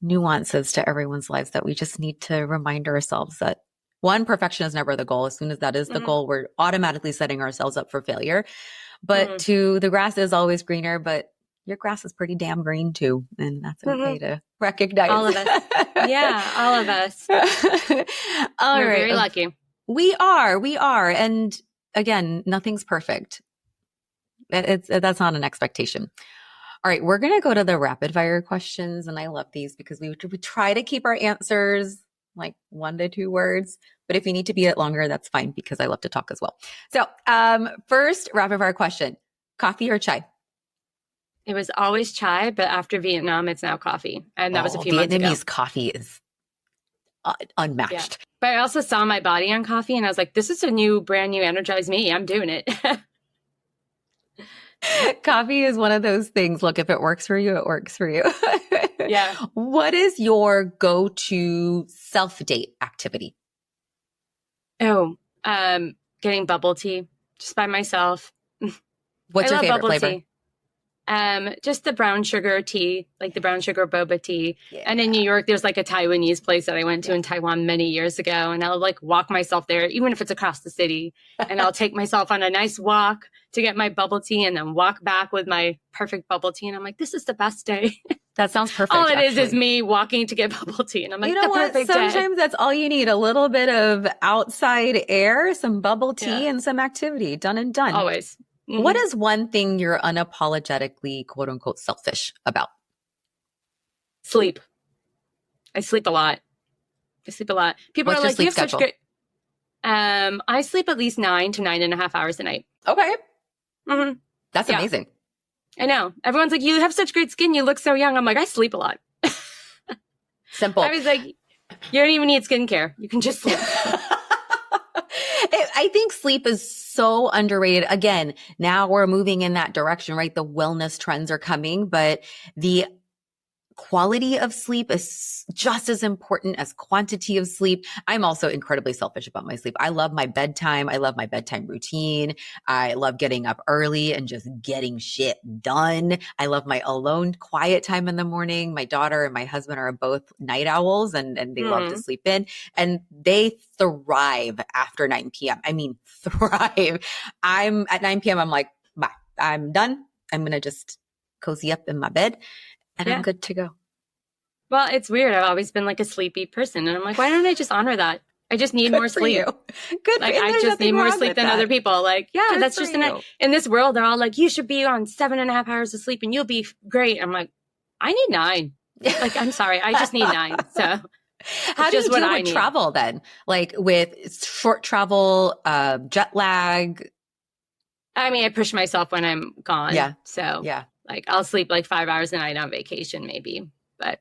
nuances to everyone's lives that we just need to remind ourselves that, one, perfection is never the goal. As soon as that is the goal, we're automatically setting ourselves up for failure. But two, the grass is always greener, but your grass is pretty damn green too. And that's okay to recognize. All of us. Yeah, all of us. We're very lucky. We are. And again, nothing's perfect. That's not an expectation. All right, we're going to go to the rapid fire questions. And I love these because we try to keep our answers like 1 to 2 words. But if you need to be it longer, that's fine because I love to talk as well. So first rapid fire question, coffee or chai? It was always chai, but after Vietnam, it's now coffee. And that was a few months ago. Vietnamese coffee is unmatched. Yeah. But I also saw my body on coffee and I was like, this is a brand new energized me. I'm doing it. Coffee is one of those things. Look, if it works for you, it works for you. Yeah. What is your go-to self-date activity? Oh, getting bubble tea just by myself. What's your favorite flavor? Tea. Just the brown sugar tea, like the brown sugar boba tea. Yeah. And in New York, there's like a Taiwanese place that I went to in Taiwan many years ago. And I'll like walk myself there, even if it's across the city. And I'll take myself on a nice walk to get my bubble tea and then walk back with my perfect bubble tea. And I'm like, this is the best day. That sounds perfect. All it is me walking to get bubble tea. And I'm like, Sometimes that's all you need. A little bit of outside air, some bubble tea, and some activity. Done and done. Always. Mm-hmm. What is one thing you're unapologetically, quote unquote, selfish about? Sleep. I sleep a lot. People are like, you have such great. I sleep at least 9 to 9.5 hours a night. Okay. Mm-hmm. That's amazing. I know. Everyone's like, you have such great skin. You look so young. I'm like, I sleep a lot. Simple. I was like, you don't even need skincare. You can just sleep. I think sleep is so underrated. Again, now we're moving in that direction, right? The wellness trends are coming, but the quality of sleep is just as important as quantity of sleep. I'm also incredibly selfish about my sleep. I love my bedtime. I love my bedtime routine. I love getting up early and just getting shit done. I love my alone quiet time in the morning. My daughter and my husband are both night owls and they love to sleep in, and they thrive after 9 p.m. I mean, thrive. I'm at 9 p.m. I'm like, bye, I'm done. I'm going to just cozy up in my bed. And I'm good to go. Well, it's weird. I've always been like a sleepy person. And I'm like, why don't I just honor that? I just need Good more for sleep. you. Good Like, for you. I There's just need nothing more wrong sleep with than that. other people. Like, yeah, Good that's for just you. in this world, they're all like, you should be on 7.5 hours of sleep and you'll be great. I'm like, I need 9. Like, I'm sorry. I just need 9. So how do you just what deal I with need. travel then? Like with short travel, jet lag? I mean, I push myself when I'm gone. Yeah. So Yeah. like I'll sleep like 5 hours a night on vacation maybe. But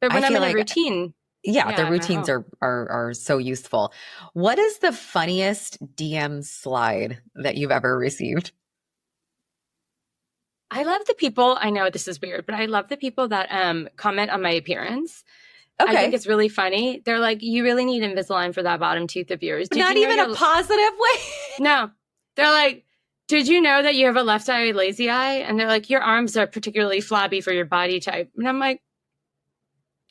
I when I'm feel in a like, routine, yeah, the yeah, I'm at routines home. are so useful. What is the funniest DM slide that you've ever received? I love the people, I know this is weird, but I love the people that comment on my appearance. I think Okay. it's really funny. They're like, you really need Invisalign for that bottom tooth of yours. Did Not you know even a positive way. No. They're like, did you know that you have a left eye lazy eye? And they're like, your arms are particularly flabby for your body type. And I'm like,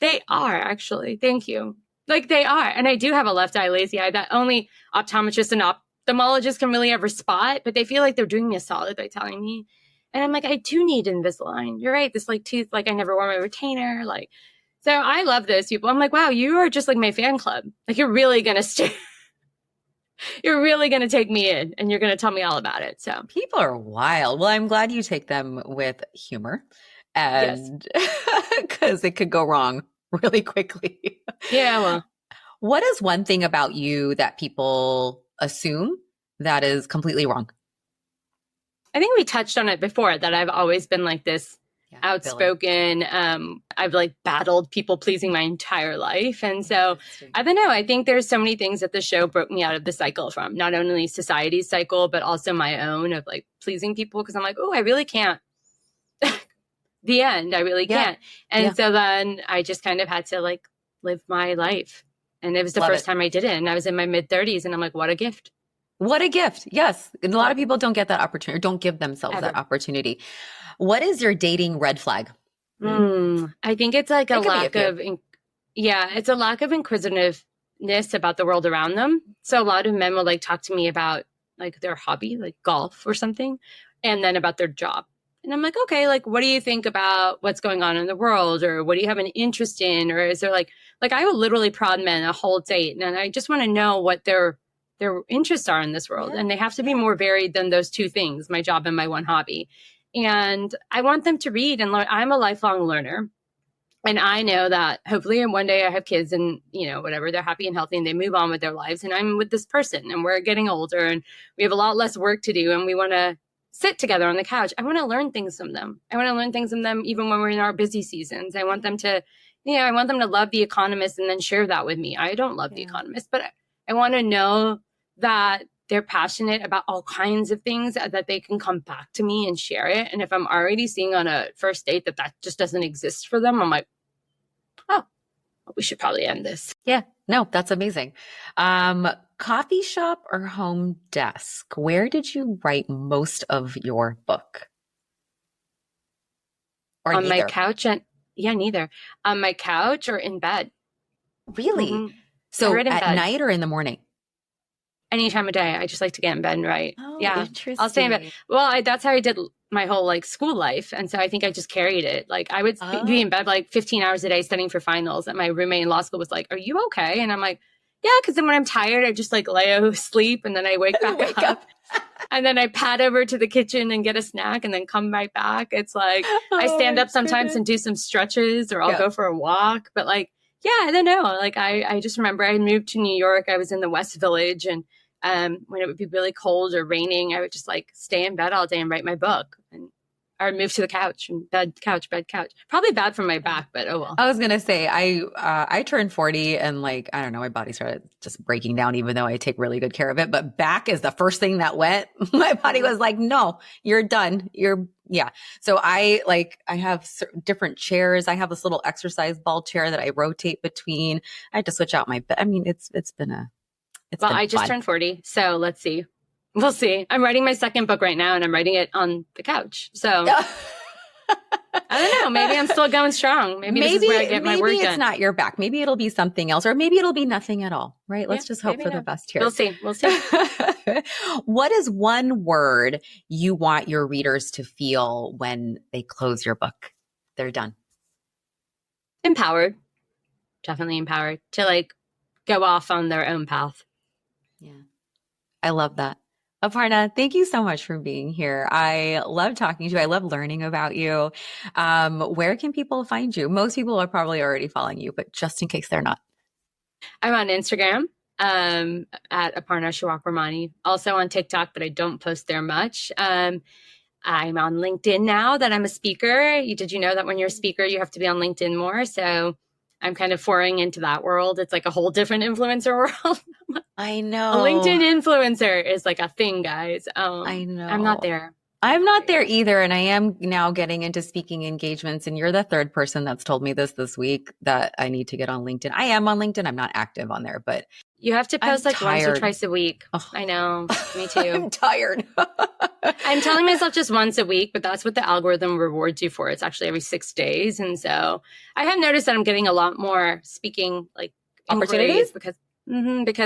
they are actually. Thank you. Like they are. And I do have a left eye lazy eye that only optometrists and ophthalmologists can really ever spot, but they feel like they're doing me a solid by telling me. And I'm like, I do need Invisalign. You're right. This like tooth, like I never wore my retainer. Like, so I love those people. I'm like, wow, you are just like my fan club. Like you're really going to stay. You're really going to take me in and you're going to tell me all about it. So People are wild. Well, I'm glad you take them with humor and because it could go wrong really quickly. Yeah, well, What is one thing about you that people assume that is completely wrong? I think we touched on it before that I've always been like this outspoken. I've like battled people pleasing my entire life. And so I don't know. I think there's so many things that the show broke me out of the cycle from, not only society's cycle, but also my own of like pleasing people. Cause I'm like, oh, I really can't. The end. I really can't. And so then I just kind of had to like live my life. And it was the first time I did it. And I was in my mid-30s and I'm like, what a gift. What a gift. Yes. And a lot of people don't get that opportunity or don't give themselves that opportunity. What is your dating red flag? I think it's like a lack of, it's a lack of inquisitiveness about the world around them. So a lot of men will like talk to me about like their hobby, like golf or something, and then about their job. And I'm like, okay, like, what do you think about what's going on in the world? Or what do you have an interest in? Or is there like I will literally prod men a whole date. And I just want to know what their interests are in this world. And they have to be more varied than those two things, my job and my one hobby. And I want them to read and learn. I'm a lifelong learner. And I know that hopefully one day I have kids and, you know, whatever, they're happy and healthy and they move on with their lives. And I'm with this person and we're getting older and we have a lot less work to do. And we want to sit together on the couch. I want to learn things from them. I want to learn things from them even when we're in our busy seasons. I want them to, I want them to love The Economist and then share that with me. I don't love The Economist, but I want to know that they're passionate about all kinds of things that they can come back to me and share it. And if I'm already seeing on a first date that just doesn't exist for them, I'm like, oh, we should probably end this. Yeah, no, that's amazing. Coffee shop or home desk? Where did you write most of your book? Or on neither? My couch neither. On my couch or in bed. Really? Mm-hmm. So at night or in the morning? Any time of day. I just like to get in bed and write. Oh, yeah. interesting. I'll stay in bed. Well, that's how I did my whole like school life. And so I think I just carried it. Like I would be in bed like 15 hours a day studying for finals. And my roommate in law school was like, are you okay? And I'm like, yeah, because then when I'm tired, I just like lay asleep and then I wake back up. And then I pad over to the kitchen and get a snack and then come right back. It's like I stand up sometimes and do some stretches or I'll go for a walk. But like, yeah, I don't know. Like I just remember I moved to New York. I was in the West Village and when it would be really cold or raining, I would just like stay in bed all day and write my book. And or move to the couch and bed, couch. Probably bad for my back, but oh well. I was gonna say I turned 40 and like I don't know, my body started just breaking down, even though I take really good care of it. But back is the first thing that went. My body was like, "No, you're done. So I have different chairs. I have this little exercise ball chair that I rotate between. I had to switch out my bed. I mean, it's been I just turned 40, so let's see. We'll see. I'm writing my second book right now and I'm writing it on the couch. So I don't know. Maybe I'm still going strong. Maybe this is where I get my work done. Maybe it's not your back. Maybe it'll be something else or maybe it'll be nothing at all, right? Let's just hope for the best here. We'll see. What is one word you want your readers to feel when they close your book? They're done. Empowered. Definitely empowered to like go off on their own path. Yeah. I love that. Aparna, thank you so much for being here. I love talking to you. I love learning about you. Where can people find you? Most people are probably already following you, but just in case they're not. I'm on Instagram at Aparna Shewakramani. Also on TikTok, but I don't post there much. I'm on LinkedIn now that I'm a speaker. Did you know that when you're a speaker, you have to be on LinkedIn more? So I'm kind of foraying into that world. It's like a whole different influencer world. I know. A LinkedIn influencer is like a thing, guys. I know. I'm not there. I'm not there either. And I am now getting into speaking engagements. And you're the third person that's told me this week that I need to get on LinkedIn. I am on LinkedIn. I'm not active on there, but you have to post like once or twice a week. Oh. I know. Me too. I'm tired. I'm telling myself just once a week, but that's what the algorithm rewards you for. It's actually every 6 days. And so I have noticed that I'm getting a lot more speaking like opportunities because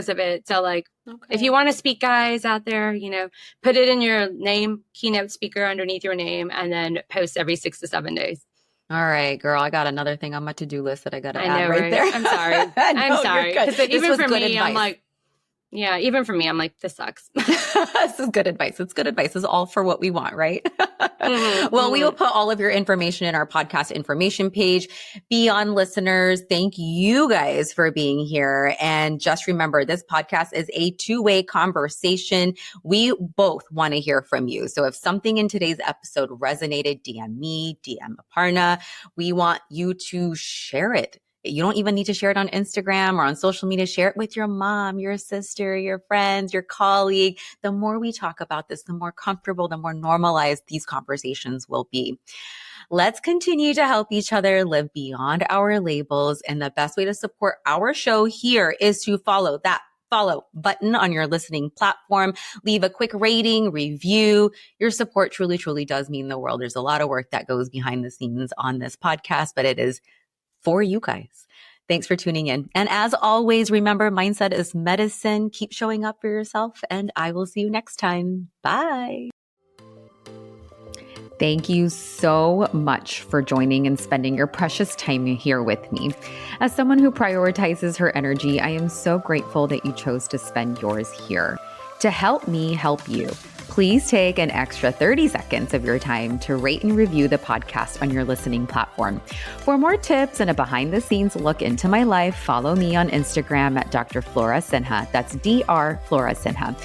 of it. So like, if you want to speak, guys out there, put it in your name, keynote speaker underneath your name, and then post every 6 to 7 days. All right, girl. I got another thing on my to-do list that I got to add right there. I'm sorry. I'm sorry. Because even for me, advice. I'm like, yeah, even for me, I'm like, this sucks. This is good advice. It's good advice. It's all for what we want, right? Well, we will put all of your information in our podcast information page. Beyond listeners, thank you guys for being here. And just remember, this podcast is a two-way conversation. We both want to hear from you. So if something in today's episode resonated, DM me, DM Aparna. We want you to share it. You don't even need to share it on Instagram or on social media. Share it with your mom, your sister, your friends, your colleague. The more we talk about this, the more comfortable, the more normalized these conversations will be. Let's continue to help each other live beyond our labels. And the best way to support our show here is to follow button on your listening platform. Leave a quick rating, review. Your support truly, truly does mean the world. There's a lot of work that goes behind the scenes on this podcast, but it is for you guys. Thanks for tuning in. And as always, remember, mindset is medicine. Keep showing up for yourself, and I will see you next time. Bye. Thank you so much for joining and spending your precious time here with me. As someone who prioritizes her energy, I am so grateful that you chose to spend yours here. To help me help you, please take an extra 30 seconds of your time to rate and review the podcast on your listening platform. For more tips and a behind-the-scenes look into my life, follow me on Instagram at Dr. Flora Sinha. That's Dr. Flora Sinha.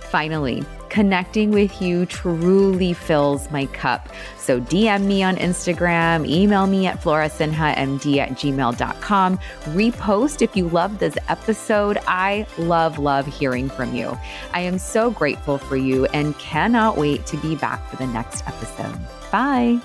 Finally, connecting with you truly fills my cup. So DM me on Instagram, email me at florasinhamd@gmail.com. Repost if you love this episode. I love hearing from you. I am so grateful for you and cannot wait to be back for the next episode. Bye.